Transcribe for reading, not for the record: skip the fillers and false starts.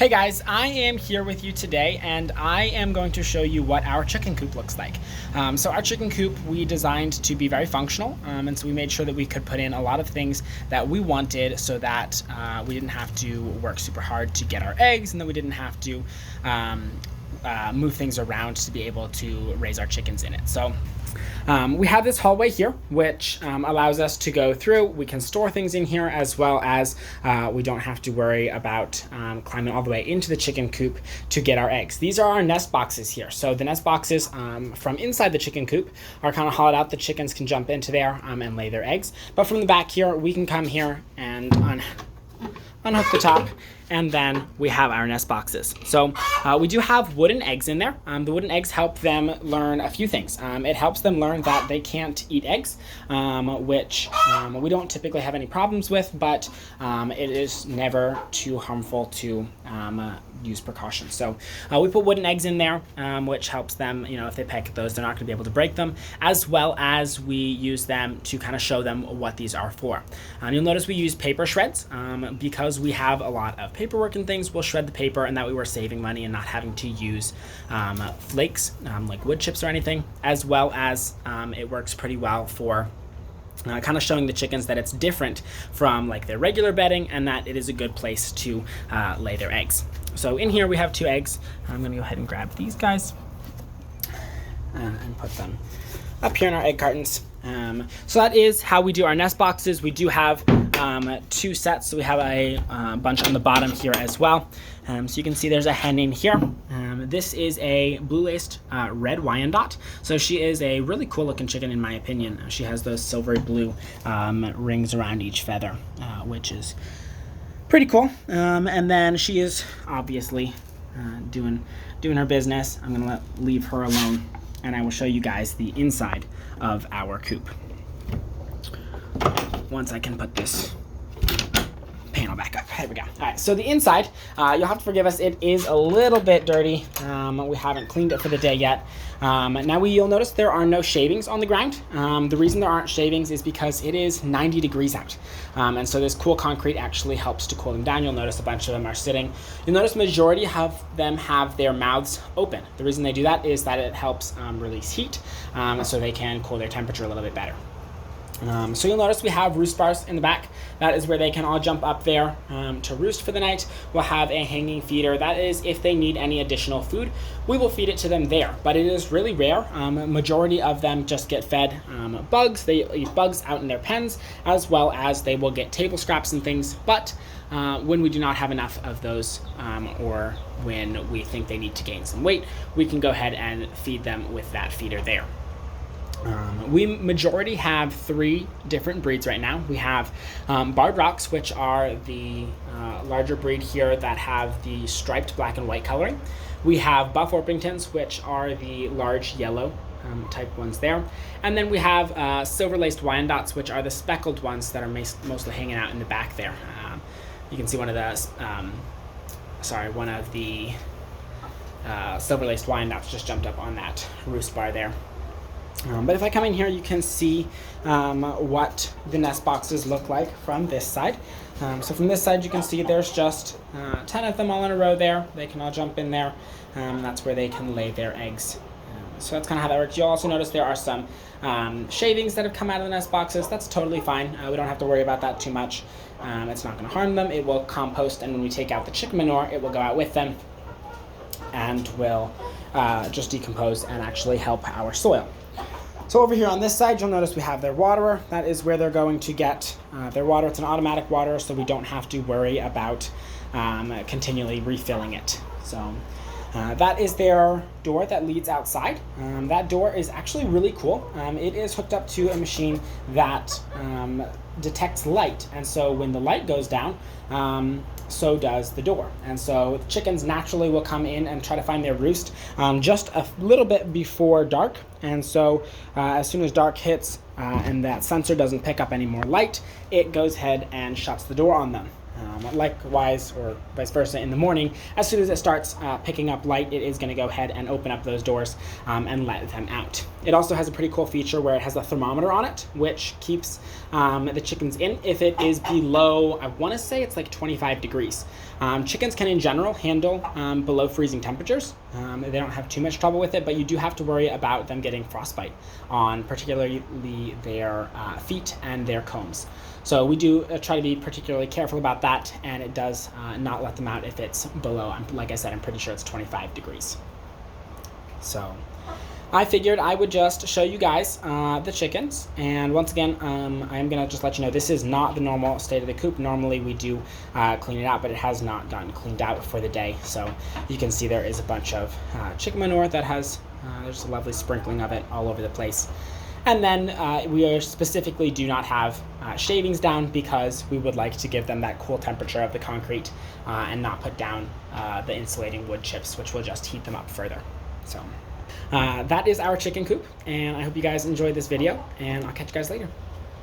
Hey guys, I am here with you today and I am going to show you what our chicken coop looks like. So our chicken coop we designed to be very functional, and so we made sure that we could put in a lot of things that we wanted so that we didn't have to work super hard to get our eggs, and that we didn't have to move things around to be able to raise our chickens in it. So we have this hallway here, which allows us to go through. We can store things in here, as well as we don't have to worry about climbing all the way into the chicken coop to get our eggs. These are our nest boxes here. So the nest boxes from inside the chicken coop are kind of hollowed out. The chickens can jump into there and lay their eggs. But from the back here, we can come here and unhook the top, and then we have our nest boxes. So we do have wooden eggs in there. The wooden eggs help them learn a few things. It helps them learn that they can't eat eggs, which we don't typically have any problems with, but it is never too harmful to use precautions. So we put wooden eggs in there, which helps them, if they peck at those, they're not gonna be able to break them, as well as we use them to kind of show them what these are for. You'll notice we use paper shreds because we have a lot of paperwork and things. We'll shred the paper, and that way we're saving money and not having to use flakes like wood chips or anything, as well as it works pretty well for kind of showing the chickens that it's different from like their regular bedding, and that it is a good place to lay their eggs. So in here we have 2 eggs. I'm going to go ahead and grab these guys and put them up here in our egg cartons. So that is how we do our nest boxes. We do have 2 sets, so we have a bunch on the bottom here as well. So you can see there's a hen in here. This is a blue-laced red Wyandotte. So she is a really cool looking chicken in my opinion. She has those silvery blue rings around each feather, which is pretty cool. And then she is obviously doing her business. I'm gonna leave her alone, and I will show you guys the inside of our coop once I can put this panel back up. There we go. All right, so the inside, you'll have to forgive us, it is a little bit dirty. We haven't cleaned it for the day yet. Now you'll notice there are no shavings on the ground. The reason there aren't shavings is because it is 90 degrees out. And so this cool concrete actually helps to cool them down. You'll notice a bunch of them are sitting. You'll notice majority of them have their mouths open. The reason they do that is that it helps release heat, so they can cool their temperature a little bit better. So you'll notice we have roost bars in the back. That is where they can all jump up there to roost for the night. We'll have a hanging feeder. That is if they need any additional food, we will feed it to them there. But it is really rare. Majority of them just get fed bugs. They eat bugs out in their pens, as well as they will get table scraps and things. But when we do not have enough of those, or when we think they need to gain some weight, we can go ahead and feed them with that feeder there. We majority have 3 different breeds right now. We have Barred Rocks, which are the larger breed here that have the striped black and white coloring. We have Buff Orpingtons, which are the large yellow type ones there. And then we have silver-laced Wyandottes, which are the speckled ones that are mostly hanging out in the back there. You can see one of the silver-laced Wyandottes just jumped up on that roost bar there. But if I come in here, you can see what the nest boxes look like from this side. So from this side, you can see there's just 10 of them all in a row there. They can all jump in there. That's where they can lay their eggs. So that's kind of how that works. You'll also notice there are some shavings that have come out of the nest boxes. That's totally fine. We don't have to worry about that too much. It's not going to harm them. It will compost, and when we take out the chicken manure, it will go out with them and will just decompose and actually help our soil. So over here on this side, you'll notice we have their waterer. That is where they're going to get their water. It's an automatic water, so we don't have to worry about continually refilling it. So that is their door that leads outside. That door is actually really cool. It is hooked up to a machine that detects light, and so when the light goes down, so does the door. And so the chickens naturally will come in and try to find their roost just a little bit before dark. And so as soon as dark hits and that sensor doesn't pick up any more light, it goes ahead and shuts the door on them. Likewise, or vice versa, in the morning, as soon as it starts picking up light, it is going to go ahead and open up those doors and let them out. It also has a pretty cool feature where it has a thermometer on it, which keeps the chickens in if it is below, I want to say it's like 25 degrees. Chickens can in general handle below freezing temperatures. They don't have too much trouble with it, but you do have to worry about them getting frostbite on particularly their feet and their combs. So we do try to be particularly careful about that, and it does not let them out if it's below, like I said, I'm pretty sure it's 25 degrees. So I figured I would just show you guys the chickens, and once again, I'm gonna just let you know this is not the normal state of the coop. Normally we do clean it out, but it has not gotten cleaned out for the day. So you can see there is a bunch of chicken manure that has, there's a lovely sprinkling of it all over the place. And then we specifically do not have shavings down because we would like to give them that cool temperature of the concrete and not put down the insulating wood chips, which will just heat them up further. So that is our chicken coop, and I hope you guys enjoyed this video, and I'll catch you guys later.